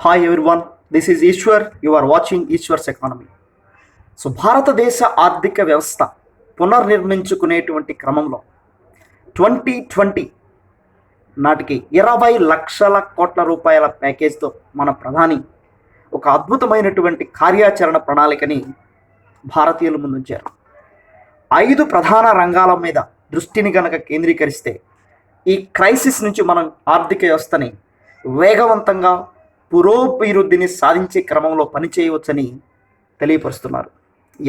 Hi everyone, this is Eshwar. You are watching Eshwar's economy. So భారతదేశ ఆర్థిక వ్యవస్థ పునర్నిర్మించుకునేటువంటి క్రమంలో 2020 నాటికి 20 లక్షల కోట్ల రూపాయల ప్యాకేజ్తో మన ప్రధాని ఒక అద్భుతమైనటువంటి కార్యాచరణ ప్రణాళికని భారతీయుల ముందుంచారు. 5 ప్రధాన రంగాల మీద దృష్టిని కనుక కేంద్రీకరిస్తే ఈ క్రైసిస్ నుంచి మనం ఆర్థిక వ్యవస్థని వేగవంతంగా పురోభివృద్ధిని సాధించే క్రమంలో పనిచేయవచ్చని తెలియపరుస్తున్నారు.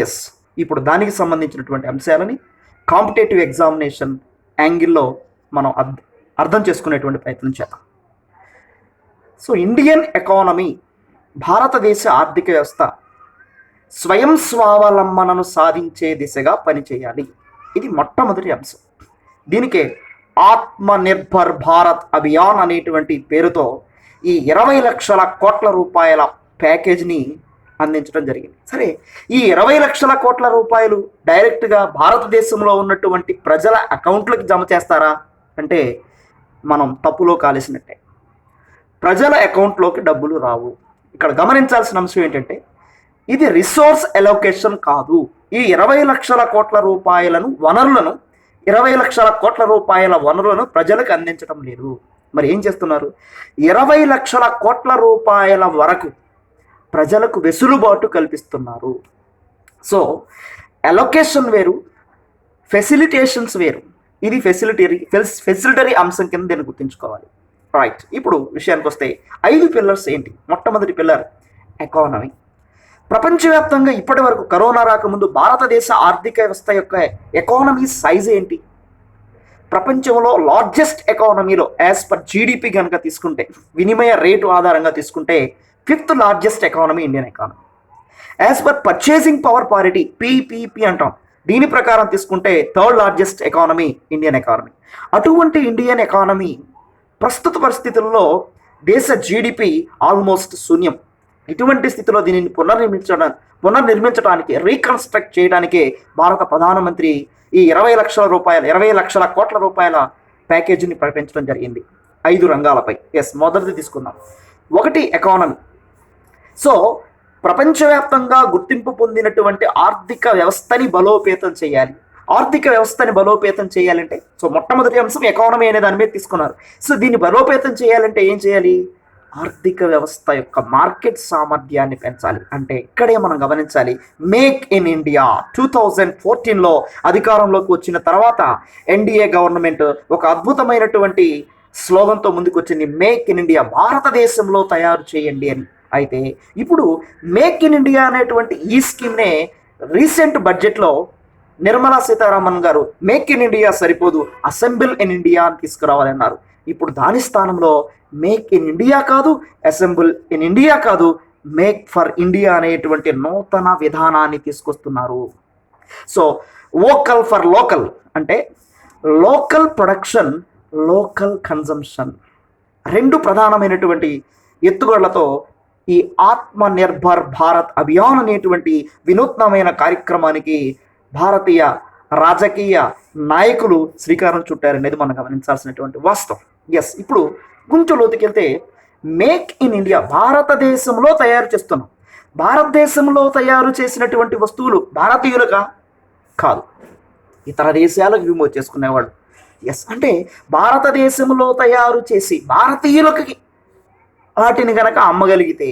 ఎస్, ఇప్పుడు దానికి సంబంధించినటువంటి అంశాలని కాంపిటేటివ్ ఎగ్జామినేషన్ యాంగిల్లో మనం అర్థం చేసుకునేటువంటి ప్రయత్నం చేద్దాం. సో ఇండియన్ ఎకానమీ, భారతదేశ ఆర్థిక వ్యవస్థ స్వయం స్వావలంబనను సాధించే దిశగా పనిచేయాలి. ఇది మొట్టమొదటి అంశం. దీనికే ఆత్మనిర్భర్ భారత్ అభియాన్ అనేటువంటి పేరుతో ఈ 20 లక్షల కోట్ల రూపాయల ప్యాకేజ్ని అందించడం జరిగింది. సరే, ఈ 20 లక్షల కోట్ల రూపాయలు డైరెక్ట్గా భారతదేశంలో ఉన్నటువంటి ప్రజల అకౌంట్లకు జమ చేస్తారా అంటే మనం తప్పులో కాలేసినట్టే. ప్రజల అకౌంట్లోకి డబ్బులు రావు. ఇక్కడ గమనించాల్సిన అంశం ఏంటంటే ఇది రిసోర్స్ అలొకేషన్ కాదు. ఈ 20 లక్షల కోట్ల రూపాయలను వనరులను 20 లక్షల కోట్ల రూపాయల వనరులను ప్రజలకు అందించడం లేదు. మరి ఏం చేస్తున్నారు? 20 లక్షల కోట్ల రూపాయల వరకు ప్రజలకు వెసులుబాటు కల్పిస్తున్నారు. సో అలొకేషన్ వేరు, ఫెసిలిటేషన్స్ వేరు. ఇది ఫెసిలిటరీ అంశం కింద దీన్ని గుర్తుంచుకోవాలి. రైట్, ఇప్పుడు విషయానికి వస్తే 5 పిల్లర్స్ ఏంటి? మొట్టమొదటి పిల్లర్ ఎకానమీ. ప్రపంచవ్యాప్తంగా ఇప్పటి వరకు కరోనా రాకముందు భారతదేశ ఆర్థిక వ్యవస్థ యొక్క ఎకానమీ సైజ్ ఏంటి? ప్రపంచంలో లార్జెస్ట్ ఎకానమీలో యాజ్ పర్ జీడిపి కనుక తీసుకుంటే, వినిమయ రేటు ఆధారంగా తీసుకుంటే 5th largest economy Indian economy. As per purchasing power parity, PPP అంటాం, దీని ప్రకారం తీసుకుంటే 3rd largest economy Indian economy. అటువంటి ఇండియన్ ఎకానమీ ప్రస్తుత పరిస్థితుల్లో దేశ జీడిపి ఆల్మోస్ట్ శూన్యం. ఇటువంటి స్థితిలో దీనిని పునర్నిర్మించడానికి రీకన్స్ట్రక్ట్ చేయడానికే భారత ప్రధానమంత్రి ఈ 20 లక్షల కోట్ల రూపాయల ప్యాకేజీని ప్రకటించడం జరిగింది 5 రంగాలపై. ఎస్, మొదటిది తీసుకుందాం. 1 ఎకానమీ. సో ప్రపంచవ్యాప్తంగా గుర్తింపు పొందినటువంటి ఆర్థిక వ్యవస్థని బలోపేతం చేయాలి. ఆర్థిక వ్యవస్థని బలోపేతం చేయాలంటే సో మొట్టమొదటి అంశం ఎకానమీ అనే దాని మీద తీసుకున్నారు. సో దీన్ని బలోపేతం చేయాలంటే ఏం చేయాలి? ఆర్థిక వ్యవస్థ యొక్క మార్కెట్ సామర్థ్యాన్ని పెంచాలి. అంటే ఇక్కడే మనం గమనించాలి, మేక్ ఇన్ ఇండియా 2014లో అధికారంలోకి వచ్చిన తర్వాత ఎన్డీఏ గవర్నమెంట్ ఒక అద్భుతమైనటువంటి స్లోగన్తో ముందుకు వచ్చింది, మేక్ ఇన్ ఇండియా, భారతదేశంలో తయారు చేయండి అని. అయితే ఇప్పుడు మేక్ ఇన్ ఇండియా అనేటువంటి ఈ స్కీమ్నే రీసెంట్ బడ్జెట్లో నిర్మలా సీతారామన్ గారు మేక్ ఇన్ ఇండియా సరిపోదు, అసెంబుల్ ఇన్ ఇండియా అని తీసుకురావాలన్నారు. ఇప్పుడు దాని స్థానంలో మేక్ ఇన్ ఇండియా కాదు, అసెంబుల్ ఇన్ ఇండియా కాదు, మేక్ ఫర్ ఇండియా అనేటువంటి నూతన విధానాన్ని తీసుకొస్తున్నారు. సో వోకల్ ఫర్ లోకల్ అంటే లోకల్ ప్రొడక్షన్, లోకల్ కన్జంప్షన్, 2 ప్రధానమైనటువంటి ఎత్తుగడలతో ఈ ఆత్మనిర్భర్ భారత్ అభియాన్ అనేటువంటి వినూత్నమైన కార్యక్రమానికి భారతీయ రాజకీయ నాయకులు శ్రీకారం చుట్టారనేది మనం గమనించాల్సినటువంటి వాస్తవం. ఎస్, ఇప్పుడు కొంచెం లోతుకెళ్తే మేక్ ఇన్ ఇండియా భారతదేశంలో తయారు చేస్తున్నాం. భారతదేశంలో తయారు చేసినటువంటి వస్తువులు భారతీయులుగా కాదు, ఇతర దేశాలకు ఎగుమతి చేసుకునేవాళ్ళు. ఎస్, అంటే భారతదేశంలో తయారు చేసి భారతీయులకి వాటిని కనుక అమ్మగలిగితే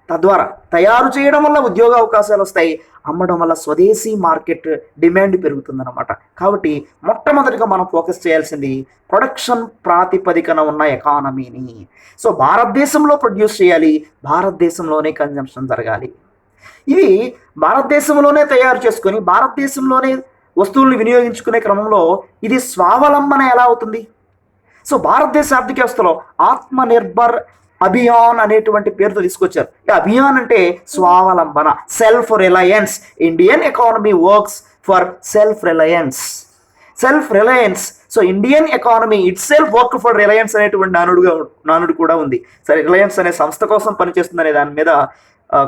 తద్వారా తయారు చేయడం వల్ల ఉద్యోగ అవకాశాలు వస్తాయి, అమ్మడం వల్ల స్వదేశీ మార్కెట్ డిమాండ్ పెరుగుతుందన్నమాట. కాబట్టి మొట్టమొదటిగా మనం ఫోకస్ చేయాల్సింది ప్రొడక్షన్ ప్రాతిపదికన ఉన్న ఎకానమీని. సో భారతదేశంలో ప్రొడ్యూస్ చేయాలి, భారతదేశంలోనే కన్జంప్షన్ జరగాలి. ఇది భారతదేశంలోనే తయారు చేసుకొని భారతదేశంలోనే వస్తువులను వినియోగించుకునే క్రమంలో ఇది స్వావలంబన ఎలా అవుతుంది? సో భారతదేశ ఆర్థిక వ్యవస్థలో ఆత్మనిర్భర్ అభియాన్ అనేటువంటి పేరుతో తీసుకొచ్చారు. ఈ అభియాన్ అంటే స్వావలంబన, self Reliance. Indian economy works for self Reliance. So Indian economy it self work for Reliance అనేటువంటి నానుడు కూడా ఉంది. సరే, రిలయన్స్ అనే సంస్థ కోసం పనిచేస్తుందనే దాని మీద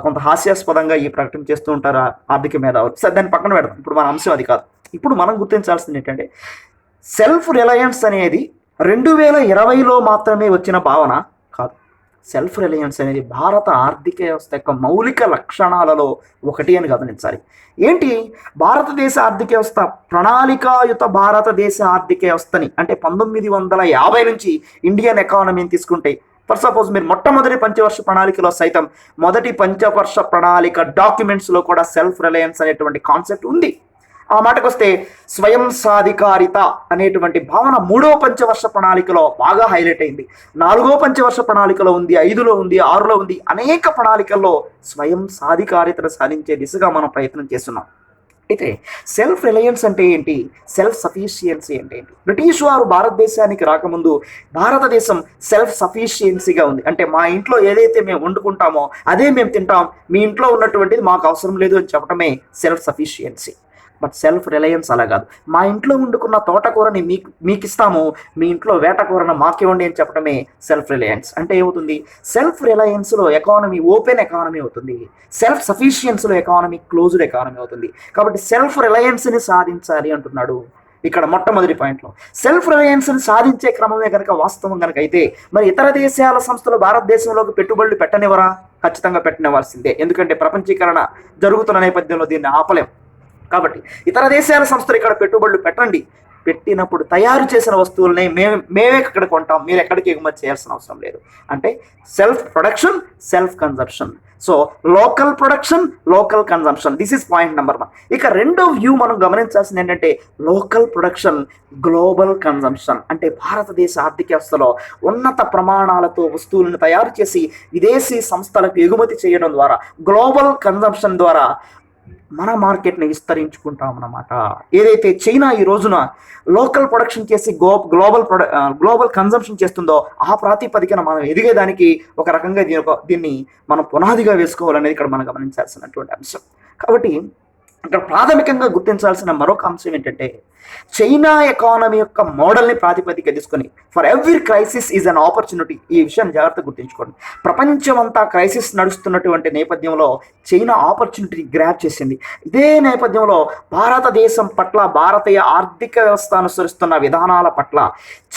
కొంత హాస్యాస్పదంగా ఈ ప్రకటన చేస్తూ ఉంటారు ఆర్థిక మేధావులు. సరే, దాన్ని పక్కన పెడదాం. ఇప్పుడు మన అంశం అది కాదు. ఇప్పుడు మనం గుర్తించాల్సింది ఏంటంటే సెల్ఫ్ రిలయన్స్ అనేది 2020లో మాత్రమే వచ్చిన భావన కాదు. సెల్ఫ్ రిలయన్స్ అనేది భారత ఆర్థిక వ్యవస్థ యొక్క మౌలిక లక్షణాలలో ఒకటి అని గమనించాలి. ఏంటి భారతదేశ ఆర్థిక వ్యవస్థ? ప్రణాళికాయుత భారతదేశ ఆర్థిక వ్యవస్థని అంటే 1950 నుంచి ఇండియన్ ఎకానమీని తీసుకుంటే, ఫర్ సపోజ్ మీరు మొట్టమొదటి పంచవర్ష ప్రణాళికలో సైతం మొదటి పంచవర్ష ప్రణాళిక డాక్యుమెంట్స్లో కూడా సెల్ఫ్ రిలయన్స్ అనేటువంటి కాన్సెప్ట్ ఉంది. ఆ మాటకు వస్తే స్వయం సాధికారిత అనేటువంటి భావన 3వ పంచవర్ష ప్రణాళికలో బాగా హైలైట్ అయింది. 4వ పంచవర్ష ప్రణాళికలో ఉంది, 5లో ఉంది, 6లో ఉంది. అనేక ప్రణాళికల్లో స్వయం సాధికారితను సాధించే దిశగా మనం ప్రయత్నం చేస్తున్నాం. అయితే సెల్ఫ్ రిలయన్స్ అంటే ఏంటి, సెల్ఫ్ సఫిషియన్సీ అంటే ఏంటి? బ్రిటిష్ వారు భారతదేశానికి రాకముందు భారతదేశం సెల్ఫ్ సఫిషియన్సీగా ఉంది. అంటే మా ఇంట్లో ఏదైతే మేము వండుకుంటామో అదే మేము తింటాం, మీ ఇంట్లో ఉన్నటువంటిది మాకు అవసరం లేదు అని చెప్పడమే self sufficiency. But self Reliance అలా కాదు. మా ఇంట్లో వండుకున్న తోటకూరని మీకు ఇస్తాము, మీ ఇంట్లో వేటకూరను మాకివ్వండి అని చెప్పడమే సెల్ఫ్ రిలయన్స్. అంటే ఏమవుతుంది, సెల్ఫ్ రిలయన్స్లో ఎకానమీ ఓపెన్ ఎకానమీ అవుతుంది, సెల్ఫ్ సఫిషియన్స్లో ఎకానమీ క్లోజ్డ్ ఎకానమీ అవుతుంది. కాబట్టి సెల్ఫ్ రిలయన్స్ని సాధించాలి అంటున్నాడు ఇక్కడ మొట్టమొదటి పాయింట్లో. సెల్ఫ్ రిలయన్స్ని సాధించే క్రమమే కనుక వాస్తవం కనుక అయితే మరి ఇతర దేశాల సంస్థలు భారతదేశంలోకి పెట్టుబడులు పెట్టనివ్వరా? ఖచ్చితంగా పెట్టనివ్వాల్సిందే. ఎందుకంటే ప్రపంచీకరణ జరుగుతున్న నేపథ్యంలో దీన్ని ఆపలేం. కాబట్టి ఇతర దేశాల సంస్థలు ఇక్కడ పెట్టుబడులు పెట్టండి, పెట్టినప్పుడు తయారు చేసిన వస్తువులనే మేమే ఇక్కడ కొంటాం, మీరు ఎక్కడికి ఎగుమతి చేయాల్సిన అవసరం లేదు. అంటే self production, self consumption. So local production, local consumption, this is point number 1. ఇక రెండో వ్యూ మనం గమనించాల్సింది ఏంటంటే లోకల్ ప్రొడక్షన్, గ్లోబల్ కన్జంప్షన్. అంటే భారతదేశ ఆర్థిక వ్యవస్థలో ఉన్నత ప్రమాణాలతో వస్తువులను తయారు చేసి విదేశీ సంస్థలకు ఎగుమతి చేయడం ద్వారా, గ్లోబల్ కన్జంప్షన్ ద్వారా మన మార్కెట్ని విస్తరించుకుంటామన్నమాట. ఏదైతే చైనా ఈ రోజున లోకల్ ప్రొడక్షన్ చేసి గ్లోబల్ కన్జంప్షన్ చేస్తుందో ఆ ప్రాతిపదికన మనం ఎదిగేదానికి ఒక రకంగా దీన్ని మనం పునాదిగా వేసుకోవాలనేది ఇక్కడ మనం గమనించాల్సినటువంటి అంశం. కాబట్టి ఇక్కడ ప్రాథమికంగా గుర్తించాల్సిన మరొక అంశం ఏంటంటే చైనా ఎకానమీ యొక్క మోడల్ని ప్రాతిపదిక తీసుకొని for every crisis is an opportunity. ఈ విషయాన్ని జాగ్రత్తగా గుర్తుంచుకోండి. ప్రపంచమంతా క్రైసిస్ నడుస్తున్నటువంటి నేపథ్యంలో చైనా ఆపర్చునిటీని గ్రాబ్ చేసింది. ఇదే నేపథ్యంలో భారతదేశం పట్ల, భారతీయ ఆర్థిక వ్యవస్థ అనుసరిస్తున్న విధానాల పట్ల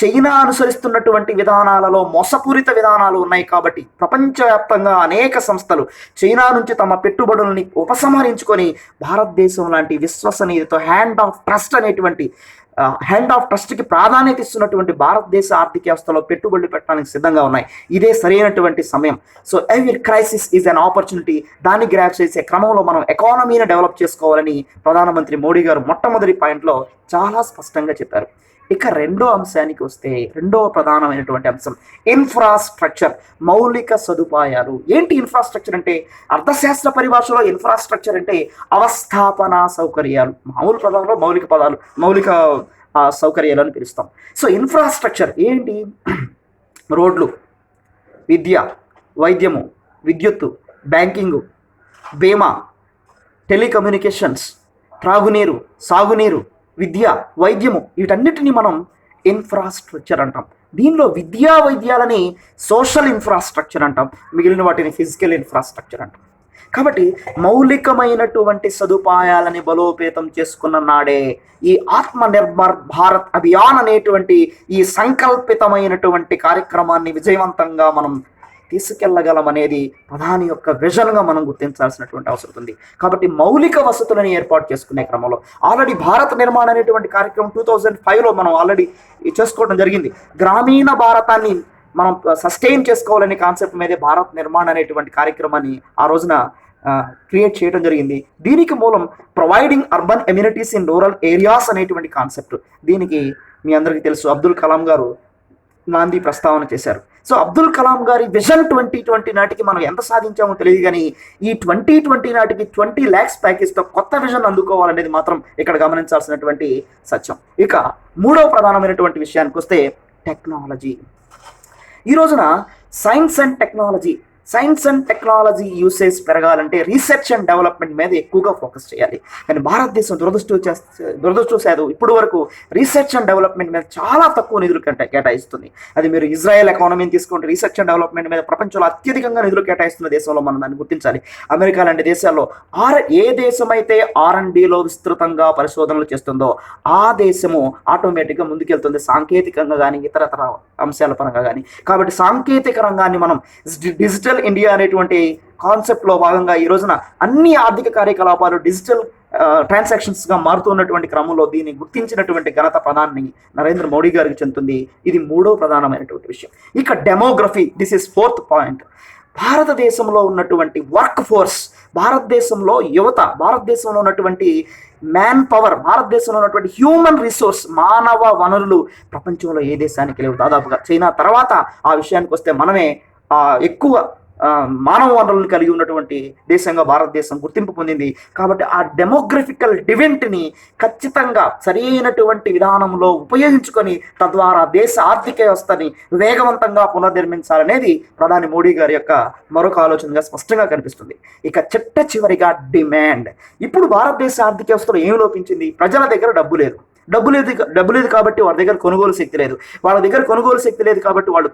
చైనా అనుసరిస్తున్నటువంటి విధానాలలో మోసపూరిత విధానాలు ఉన్నాయి. కాబట్టి ప్రపంచవ్యాప్తంగా అనేక సంస్థలు చైనా నుంచి తమ పెట్టుబడులని ఉపసంహరించుకొని భారతదేశం లాంటి విశ్వసనీయతతో హ్యాండ్ ఆఫ్ ట్రస్ట్కి ప్రాధాన్యత ఇస్తున్నటువంటి భారతదేశ ఆర్థిక వ్యవస్థలో పెట్టుబడులు పెట్టడానికి సిద్ధంగా ఉన్నాయి. ఇదే సరైనటువంటి సమయం. So every crisis is an opportunity. దాన్ని గ్రాప్ చేసే క్రమంలో మనం ఎకానమీని డెవలప్ చేసుకోవాలని ప్రధానమంత్రి మోడీ గారు మొట్టమొదటి పాయింట్లో చాలా స్పష్టంగా చెప్పారు. ఇక రెండో అంశానికి వస్తే, రెండవ ప్రధానమైనటువంటి అంశం ఇన్ఫ్రాస్ట్రక్చర్, మౌలిక సదుపాయాలు. ఏంటి ఇన్ఫ్రాస్ట్రక్చర్ అంటే? అర్థశాస్త్ర పరిభాషలో ఇన్ఫ్రాస్ట్రక్చర్ అంటే అవస్థాపన సౌకర్యాలు. మామూలు పదాల్లో మౌలిక సౌకర్యాలు అని పిలుస్తాం. సో ఇన్ఫ్రాస్ట్రక్చర్ ఏంటి? రోడ్లు, విద్య, వైద్యము, విద్యుత్తు, బ్యాంకింగు, బీమా, టెలికమ్యూనికేషన్స్, త్రాగునీరు, సాగునీరు, విద్య, వైద్యము, వీటన్నిటిని మనం ఇన్ఫ్రాస్ట్రక్చర్ అంటాం. దీనిలో విద్యా వైద్యాలని సోషల్ ఇన్ఫ్రాస్ట్రక్చర్ అంటాం, మిగిలిన వాటిని ఫిజికల్ ఇన్ఫ్రాస్ట్రక్చర్ అంటాం. కాబట్టి మౌలికమైనటువంటి సదుపాయాలని బలోపేతం చేసుకున్న నాడే ఈ ఆత్మనిర్భర్ భారత్ అభియాన్ అనేటువంటి ఈ సంకల్పితమైనటువంటి కార్యక్రమాన్ని విజయవంతంగా మనం తీసుకెళ్లగలమనేది ప్రధాని యొక్క విజన్గా మనం గుర్తించాల్సినటువంటి అవసరం ఉంది. కాబట్టి మౌలిక వసతులను ఏర్పాటు చేసుకునే క్రమంలో ఆల్రెడీ భారత నిర్మాణం అనేటువంటి కార్యక్రమం 2005లో మనం ఆల్రెడీ చేసుకోవడం జరిగింది. గ్రామీణ భారతాన్ని మనం సస్టైన్ చేసుకోవాలనే కాన్సెప్ట్ మీదే భారత్ నిర్మాణం అనేటువంటి కార్యక్రమాన్ని ఆ రోజున క్రియేట్ చేయడం జరిగింది. దీనికి మూలం providing urban amenities in rural areas అనేటువంటి కాన్సెప్ట్. దీనికి మీ అందరికీ తెలుసు, అబ్దుల్ కలాం గారు నాంది ప్రస్తావన చేశారు. సో అబ్దుల్ కలాం గారి విజన్ 2020 నాటికి మనం ఎంత సాధించామో తెలియదు, కానీ ఈ 2020 నాటికి 20 lakhs ప్యాకేజ్తో కొత్త విజన్ అందుకోవాలనేది మాత్రం ఇక్కడ గమనించాల్సినటువంటి సత్యం. ఇక మూడవ ప్రధానమైనటువంటి విషయానికి వస్తే టెక్నాలజీ. ఈ రోజున science and technology science and technology usage పెరగాలంటే రీసెర్చ్ అండ్ డెవలప్మెంట్ మీద ఎక్కువగా ఫోకస్ చేయాలి. కానీ భారతదేశం దురదృష్టవశాత్తు ఇప్పుడు వరకు రీసెర్చ్ అండ్ డెవలప్మెంట్ మీద చాలా తక్కువ నిధులు కేటాయిస్తుంది. అది మీరు ఇజ్రాయెల్ ఎకానమీని తీసుకుంటే రీసెర్చ్ అండ్ డెవలప్మెంట్ మీద ప్రపంచంలో అత్యధికంగా నిధులు కేటాయిస్తున్న దేశంలో మనం దాన్ని గుర్తించాలి. అమెరికా లాంటి దేశాల్లో ఏ దేశమైతే R&Dలో విస్తృతంగా పరిశోధనలు చేస్తుందో ఆ దేశము ఆటోమేటిక్గా ముందుకెళ్తుంది, సాంకేతికంగా కానీ ఇతరతర అంశాల పరంగా కానీ. కాబట్టి సాంకేతిక రంగాన్ని మనం డిజిటల్ ఇండియా అనేటువంటి కాన్సెప్ట్లో భాగంగా ఈ రోజున అన్ని ఆర్థిక కార్యకలాపాలు డిజిటల్ ట్రాన్సాక్షన్స్గా మారుతున్నటువంటి క్రమంలో దీన్ని గుర్తించినటువంటి ఘనత ప్రధాని నరేంద్ర మోడీ గారికి చెందుతుంది. ఇది మూడో ప్రధానమైనటువంటి విషయం. ఇక demography, this is fourth point. భారతదేశంలో ఉన్నటువంటి వర్క్ ఫోర్స్, భారతదేశంలో యువత, భారతదేశంలో ఉన్నటువంటి మ్యాన్ పవర్, భారతదేశంలో ఉన్నటువంటి హ్యూమన్ రిసోర్స్, మానవ వనరులు ప్రపంచంలో ఏ దేశానికి లేవు దాదాపుగా. చైనా తర్వాత ఆ విషయానికి వస్తే మనమే ఎక్కువ మానవ వనరులను కలిగి ఉన్నటువంటి దేశంగా భారతదేశం గుర్తింపు పొందింది. కాబట్టి ఆ డెమోగ్రఫికల్ డివెంట్ని ఖచ్చితంగా సరైనటువంటి విధానంలో ఉపయోగించుకొని తద్వారా దేశ ఆర్థిక వ్యవస్థని వేగవంతంగా పునర్నిర్మించాలనేది ప్రధాని మోడీ గారి యొక్క మరొక ఆలోచనగా స్పష్టంగా కనిపిస్తుంది. ఇక చివరిగా డిమాండ్. ఇప్పుడు భారతదేశ ఆర్థిక వ్యవస్థలో ఏమి లోపించింది? ప్రజల దగ్గర డబ్బు లేదు కాబట్టి వాళ్ళ దగ్గర కొనుగోలు శక్తి లేదు. వాళ్ళ దగ్గర కొనుగోలు శక్తి లేదు కాబట్టి వాళ్ళు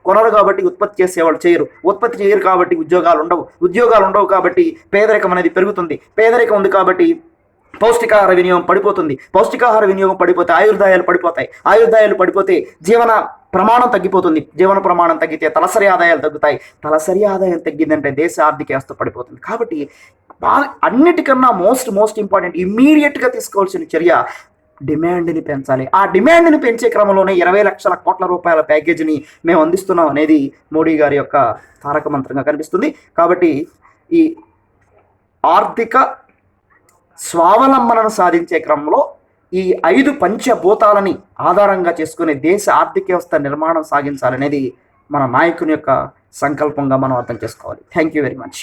కొనరు కాబట్టి ఉత్పత్తి చేసేవాళ్ళు ఉత్పత్తి చేయరు కాబట్టి ఉద్యోగాలు ఉండవు కాబట్టి పేదరికం అనేది పెరుగుతుంది. పేదరికం ఉంది కాబట్టి పౌష్టికాహార వినియోగం పడిపోతుంది. పౌష్టికాహార వినియోగం పడిపోతే ఆయుర్దాయాలు పడిపోతే జీవన ప్రమాణం తగ్గిపోతుంది. జీవన ప్రమాణం తగ్గితే తలసరి ఆదాయాలు తగ్గుతాయి. తలసరి ఆదాయం తగ్గిందంటే దేశ ఆర్థిక వ్యవస్థ పడిపోతుంది. కాబట్టి అన్నిటికన్నా మోస్ట్ ఇంపార్టెంట్ ఇమ్మీడియట్గా తీసుకోవాల్సిన చర్య డిమాండ్ని పెంచాలి. ఆ డిమాండ్ని పెంచే క్రమంలోనే 20 లక్షల కోట్ల రూపాయల ప్యాకేజీని మేము అందిస్తున్నాం అనేది మోడీ గారి యొక్క తారక మంత్రంగా కనిపిస్తుంది. కాబట్టి ఈ ఆర్థిక స్వావలంబనను సాధించే క్రమంలో ఈ 5 పంచభూతాలని ఆధారంగా చేసుకుని దేశ ఆర్థిక వ్యవస్థ నిర్మాణం సాగించాలనేది మన నాయకుని యొక్క సంకల్పంగా మనం అర్థం చేసుకోవాలి. Thank you very much.